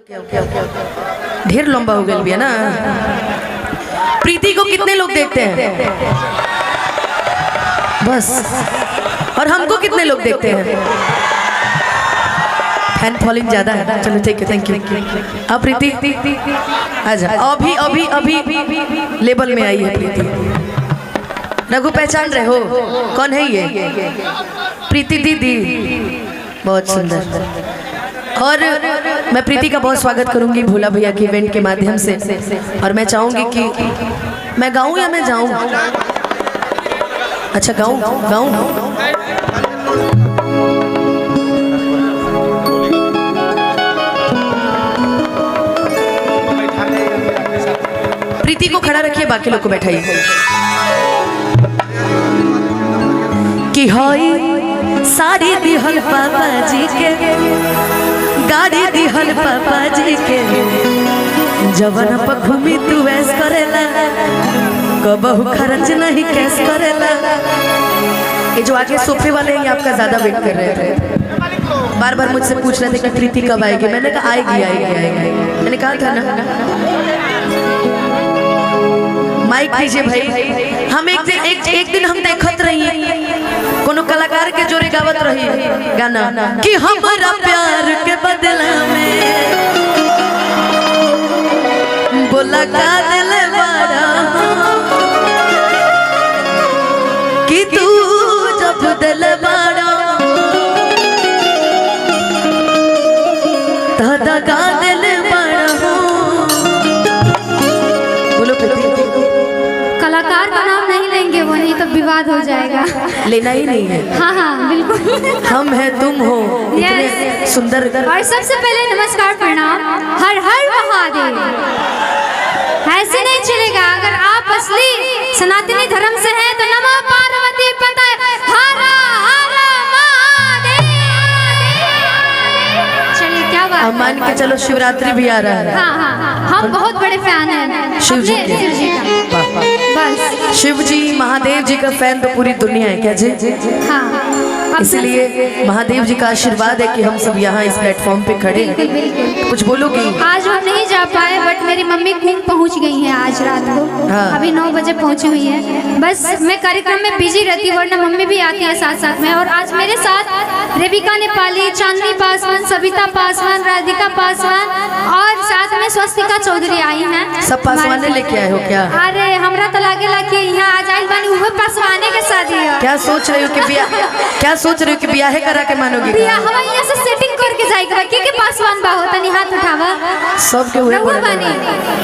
ढेर लंबा हो गया ना। प्रीति को कितने लोग देखते हैं बस, और हमको कितने लोग देखते हैं? फैन फॉलोइंग ज्यादा है। चलो ठीक है, थैंक यू। अब प्रीति आजा, अभी अभी अभी लेवल में आई है प्रीति। रघु पहचान रहे हो कौन है ये? प्रीति दीदी, बहुत सुंदर। और मैं प्रीति का बहुत स्वागत करूंगी भोला भैया के इवेंट के माध्यम से। और मैं चाहूंगी कि मैं गाऊं या मैं जाऊं? अच्छा गाऊं, प्रीति को खड़ा रखिए, बाकी लोग को बैठाइए। कि होई साड़ी दिहल पापा जी के, गाड़ी दिहल पापा जी के, जवन पर घूमी तू ऐस करेला, कबहू खर्च नहीं कैस करेला। ये जो आगे सोफे वाले हैं, आपका ज्यादा वेट कर रहे थे, बार बार मुझसे पूछ रहे थे कि प्रीति कब आएगी। मैंने कहा आएगी। मैंने कहा था ना। माइक दीजिए भाई। हम एक दिन हम देखत रही कोनो कलाकार के जोरे गावत रही गाना कि हमारा प्यार के बदला में बोला का दिल बड़ा, कि तू जब दिल बड़ा तो दगा दिल बड़ा। बोलो कलाकार का नाम नहीं लेंगे, वो नहीं तो विवाद हो जाएगा। लेना ही नहीं है। हाँ बिल्कुल। हम है तुम हो, इतने सुंदर। और सबसे पहले नमस्कार, प्रणाम, हर हर महादेव। ऐसे नहीं चलेगा। अगर आप असली सनातनी धर्म से हैं तो नमः पार्वती पता हर हर महादेव। चलिए क्या बात। अब मान के चलो शिवरात्रि भी आ रहा है। हाँ, हम बहुत बड़े फैन हैं शिव जी के। बस शिव जी महादेव जी का फैन तो पूरी दुनिया है क्या जी? हाँ, इसलिए महादेव जी का आशीर्वाद है कि हम सब यहाँ इस प्लेटफॉर्म पे खड़े हैं। कुछ बोलोगी? आज हम नहीं जा पाए, बट मेरी मम्मी कुंभ पहुँच गई हैं आज रात को। हाँ। अभी 9 बजे पहुँची हुई है। बस मैं कार्यक्रम में बिजी रहती हूँ, वरना मम्मी भी आती है साथ में। और आज मेरे साथ रेबिका नेपाली, चांदनी पासवान, सविता पासवान, राधिका पासवान और साथ में स्वस्तिका चौधरी आई हैं। सब पासवाने लेके आए हो क्या? अरे हमरा तो लागेला कि यहाँ आ जाए बानी उहे पासवाने के शादी है। क्या सोच रहे हो कि ब्याह करा के मानोगी? हवा यहाँ से सेटिंग करके जाएगा के पासवान बा होता नहीं, हाथ उठावा सब के हुए बानी।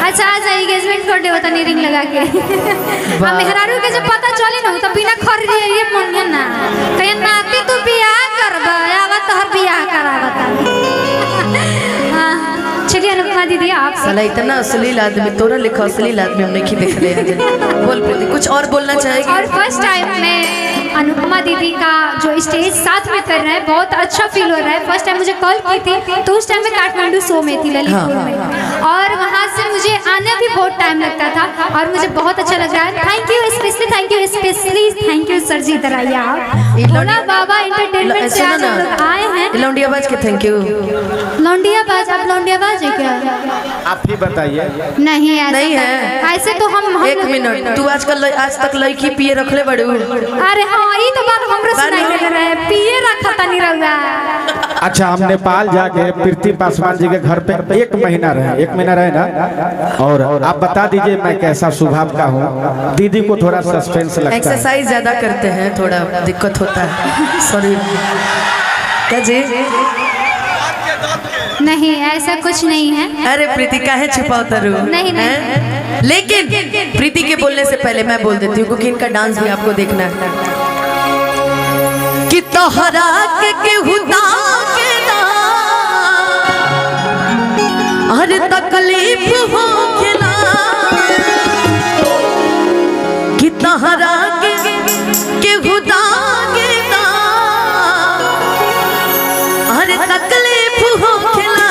अच्छा आ जाए एंगेजमेंट कर दे होता नहीं, रिंग लगा के। हम मेहरारू के जब पता चले ना तो बिना खरीदे ये मन ना कहीं नाती तू बियाह करबा आवा तोहर बियाह करावता। चलिए अनुपमा दीदी आप साला इतना अश्लील आदमी, तोरा लिखा अश्लील आदमी हम नहीं देख रहे हैं। बोल प्रीति, कुछ और बोलना चाहेगी? और फर्स्ट टाइम में अनुपमा दीदी का जो स्टेज साथ में कर रहे हैं, बहुत अच्छा फील हो रहा है। फर्स्ट टाइम मुझे कॉल की थी तो उस टाइम में काठमांडू शो में थी, ललितपुर में, और वहाँ से मुझे आने भी बहुत टाइम लगता था और मुझे बहुत अच्छा लग रहा है। थैंक यू स्पेशली सर जी। इधर आइए आप, भोला बाबा एंटरटेनमेंट से आज हम लोग आए हैं। लौंडियाबाज के थैंक यू। लौंडियाबाज, आप लौंडियाबाज है क्या? आप ही बताइए। नहीं है ऐसे तो हम 1 मिनट, तू आज तक लड़की पिए रखले बड़े? अरे हाँ, ये तो बात हमरो सुनाई दे रहा है, पिए रखा था नहीं रहा। अच्छा, हम नेपाल जाके प्रीति पासवान जी के घर पे 1 महीना रहे ना। और आप बता दीजिए मैं कैसा स्वभाव का हूँ? दीदी को थोड़ा सस्पेंस लगता है। एक्सरसाइज ज्यादा करते हैं, थोड़ा दिक्कत होता है। सॉरी क्या जी? नहीं ऐसा कुछ नहीं है। अरे प्रीति काहे छिपाता रू? नहीं। लेकिन प्रीति के बोलने से पहले मैं बोल देती हूँ, क्योंकि इनका डांस भी आपको देखना है। कि तोहरा के हुदा के ना हर तकलीफ हो खिला, कि तोहरा के हुदा के ना हर तकलीफ हो खिला।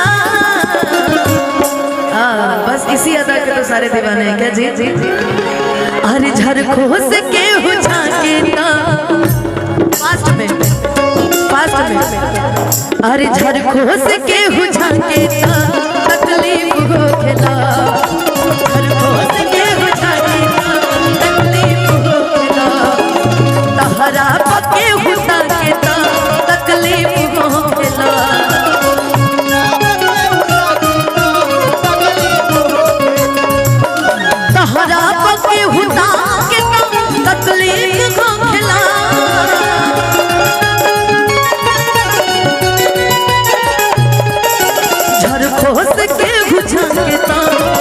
बस इसी अदा के तो सारे दीवाने हैं क्या जी? अरे झरखो से के हो झाके ना फास्ट में अरे झरखोस के हुझाके तकलीफ हो खेला, झरखोस के हुझाके तकलीफ हो खेला, तहरा पके हुझाके तकलीफ हो खेला। तहरा पके हुझाके तकलीफ हो खेला। झरखोस के बुझाके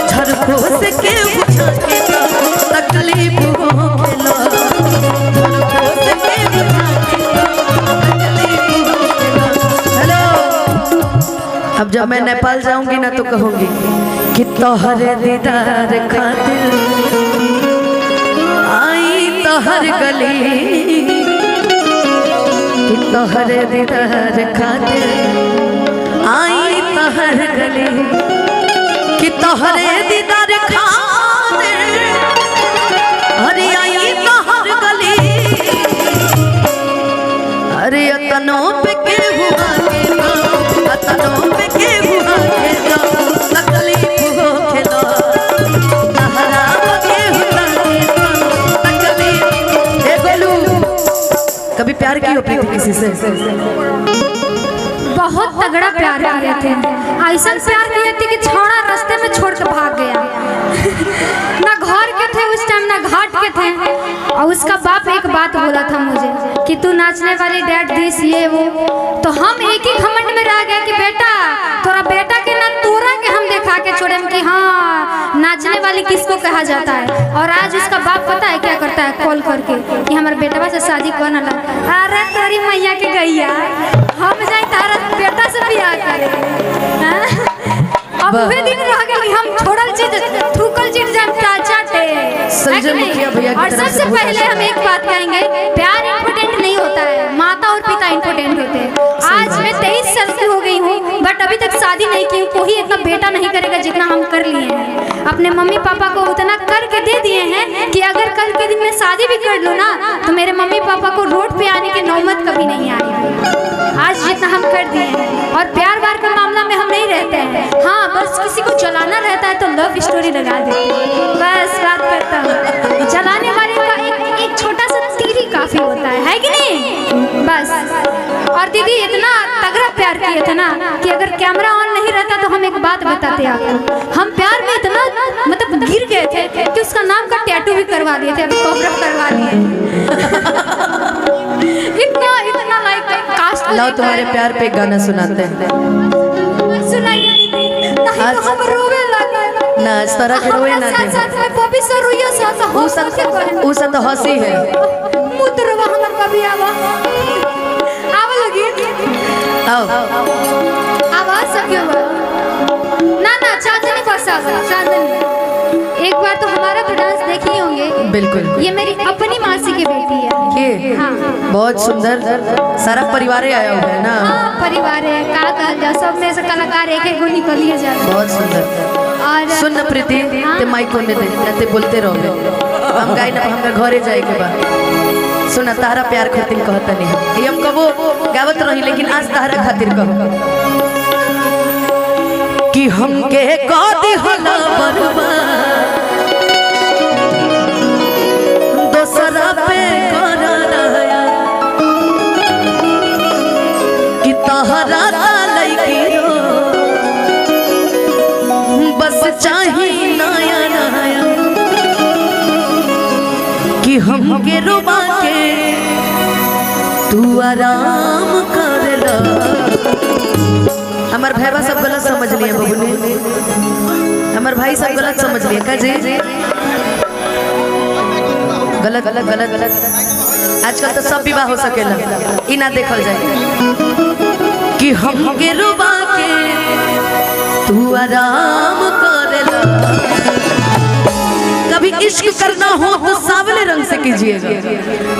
झरखोस के बुझाके तकलीफ हो खेला, झरखोस के बुझाके तकलीफ हो खेला। हेलो, अब जब मैं नेपाल जाऊंगी ना तो कहूंगी कि तोहरे दीदार खातिर आई तोहर गली, कि तोहरे दीदार खातिर आई तोहर गली, कि तोहरे दीदार खातिर अरे आई तोहर गली। अरे अतनो पे के हुआ के ना, अतनो पे के हुआ के ना तकलीफ हो खेला, तहरा के हुआ के ना तकलीफ। ए गोलू, कभी प्यार की हो प्रीति किसी से? बहुत तगड़ा प्यार किए थे, ऐसा प्यार किए थे कि छोड़ा रास्ते में छोड़ के भाग गया। ना घर के थे उस टाइम ना घाट के थे। और उसका बाप एक बात बोला था मुझे कि तू नाचने वाली डैड दिस ये वो, तो हम एक ही घमंड में रह गए कि बेटा तोरा बेटा के ना तोरा के हम दिखा के छोड़े कि हाँ नाचने वाली किसको कहा जाता है। और आज उसका बाप पता है क्या करता है, कॉल करके कि हमारे बेटवा से शादी करना लगा। अरे तेरी मैया के गैया, हम जाए तारा बेटा से बियाह करे। अब वे दिन रह गए हम छोड़ल चीज थूकल चीज जाम चाटे। संजय मुखिया भैया की और तरफ से सबसे पहले हम एक बात कहेंगे, प्यार इम्पोर्टेंट नहीं होता है, माता और पिता इम्पोर्टेंट होते हैं। आज मैं 23 साल की हो गई हूँ बट अभी तक शादी नहीं की हूँ। कोई इतना बेटा नहीं करेगा जितना हम कर लिए हैं। अपने मम्मी पापा को उतना करके दे दिए हैं कि अगर कल के दिन मैं शादी भी कर लूँ ना तो मेरे मम्मी पापा को रोड पे आने की नौबत कभी नहीं आई। आज जितना हम कर दिए हैं। और प्यार व्यार का मामला में हम नहीं रहते हैं। हाँ बस किसी को जलाना रहता है तो लव स्टोरी लगा देते हैं, बस बात करता हूँ। जलाने वाले का एक छोटा सा तीर ही काफी होता है कि नहीं? बस। और दीदी इतना तगड़ा प्यार किए थे ना कि अगर कैमरा ऑन नहीं रहता तो हम एक बात बताते आपको। हम प्यार में इतना मतलब गिर गए थे कि उसका नाम का टैटू भी करवा दिए थे, अभी कॉपरेट करवा लिए। इतना इतना लाइक कास्ट। लाओ तुम्हारे प्यार पे गाना सुनाते हैं। सुनाइए दीदी, नहीं तो हम रोवे लगे ना, इस तरह के रोए ना। साथ में पपी सर रोइयो साथ उ सब तो हंसी है। मुद्रवा हमर कभी आवा लगी आओ आवाज सब क्यों ना चांदनी बसा चांदनी। एक बार तो हमारा तो डांस देखे ही होंगे। बिल्कुल, ये मेरी अपनी मासी की बेटी है। हाँ, बहुत सुंदर। सारा परिवार आया हुआ है ना? हाँ परिवार है, का सब में से कलाकार एक एक निकल लिए जाते। बहुत सुंदर। और सुन न प्रीति, ते माइक को दे ते बोलते रहोगे, हम गाय ना हमका घरे जाए के बाद। सुना तारा प्यार खातिर कहता नहीं, हम कबो गावत रही लेकिन आज तारा खातिर कहो कि हमके कदी हला बर्बाद दोसरा पे करा रहा कि तहरा लइकी बस चाही नया नया कि हमके रुबा के तू आराम कर ला। हमार भाई सब गलत समझ लिए बबुनी, हमार भाई सब गलत समझ लिए का जी? गलत गलत गलत गलत। आजकल तो सब विवाह हो सकेला, ई ना देखल जाए कि हमके रुबा के तू आराम करेला। कभी इश्क करना हो तो सांवले रंग से कीजिएगा,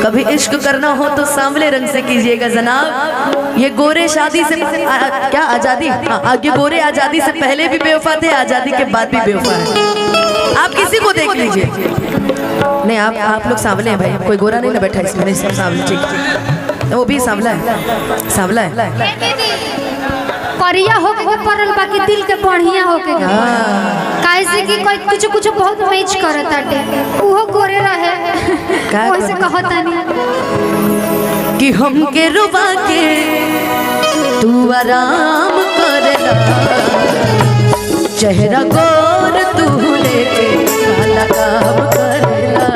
कभी इश्क करना हो तो सांवले रंग से कीजिएगा जनाब। ये गोरे शादी से क्या आजादी, ये गोरे आजादी से पहले भी बेवफा थे, आजादी के बाद भी बेवफा है। आप किसी को देख लीजिए। नहीं आप लोग सांवले हैं भाई, कोई गोरा नहीं ना बैठा इसमें, नहीं सब सांवले। ठीक, वो भी सांवला है, सांवला है। करिया होके के पड़ल बाकी दिल के बढ़िया होके के काहे से कि कोई कुछ कुछ बहुत मैच करत आटे उहो गोरे रहे ओइसे कहतानी कि हमके रुबा के तू आराम करेला चेहरा गोर तू लेके काला काम करेला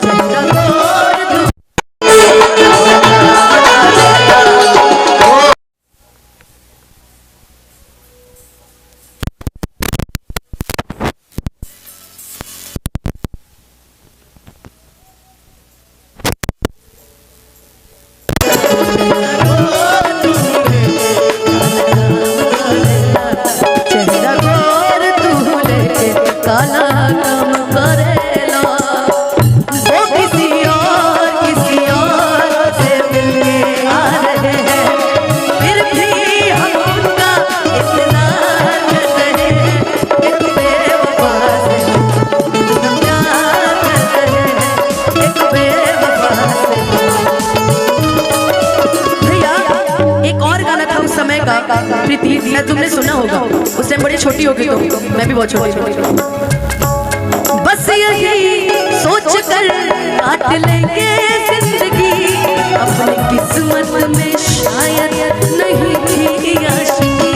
चेहरा गोर तू चेहरा गोर तू लेके काला काम करेला वो किसी और से मिलके आ रहे हैं फिर भी हम उनका इतना कर रहे हैं एक बेवफा से हम प्यार कर रहे हैं एक बेवफा से। भैया एक और गाना था उस समय का प्रीति मैं तुमने सुना होगा उस टाइम बड़ी छोटी हो गई तो मैं भी बहुत छोटी बस यही सोच कर काट लेंगे जिंदगी अपनी किस्मत में शायद नहीं थी आशिकी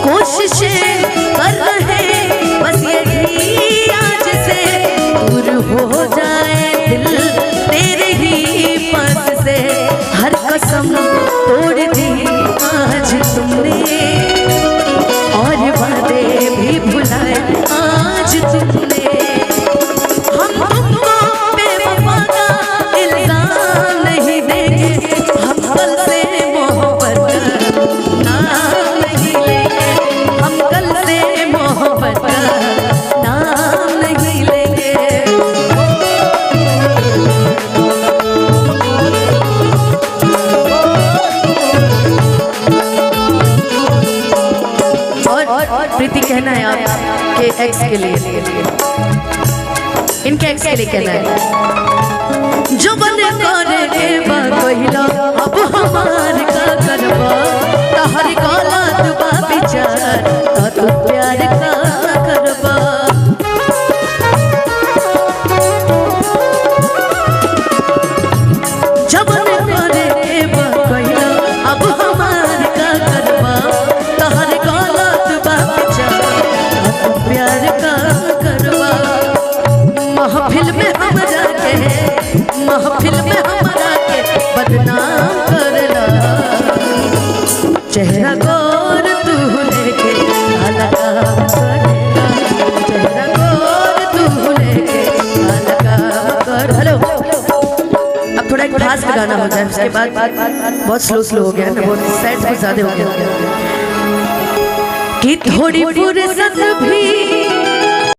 कोशिशें कर रहे बस यही आज से दूर हो जाए दिल तेरे ही पास से हर कसम तोड़ दी आज तुमने और वादे भी भुलाए आज तुमने हम तुमको बेवफा का इल्जाम नहीं देंगे हम कल से मोहब्बत का नाम नहीं लेंगे हम कल से मोहब्बत का नाम नहीं लेंगे। और प्रीति कहना है आपके एक्स के लिए इनके एक्स के लिए कहना है जो बने करे के बहिला अब हमार का करबा तहर काला दुबा विचार का तू प्यार का करबा जब करे के बहिला अब हमार का करबा तहर काला दुबा विचार का तू प्यार का करबा महफिल में हम जाके बदनाम करला चेहरा गोर तू लेके काला काम करेला चेहरा गोर तू लेके काला काम कर। हेलो अब थोड़ा एक फास्ट गाना हो जाए उसके बाद बहुत स्लो हो गया ना बहुत सैड कुछ ज्यादा हो गया कि थोड़ी फुर्सत भी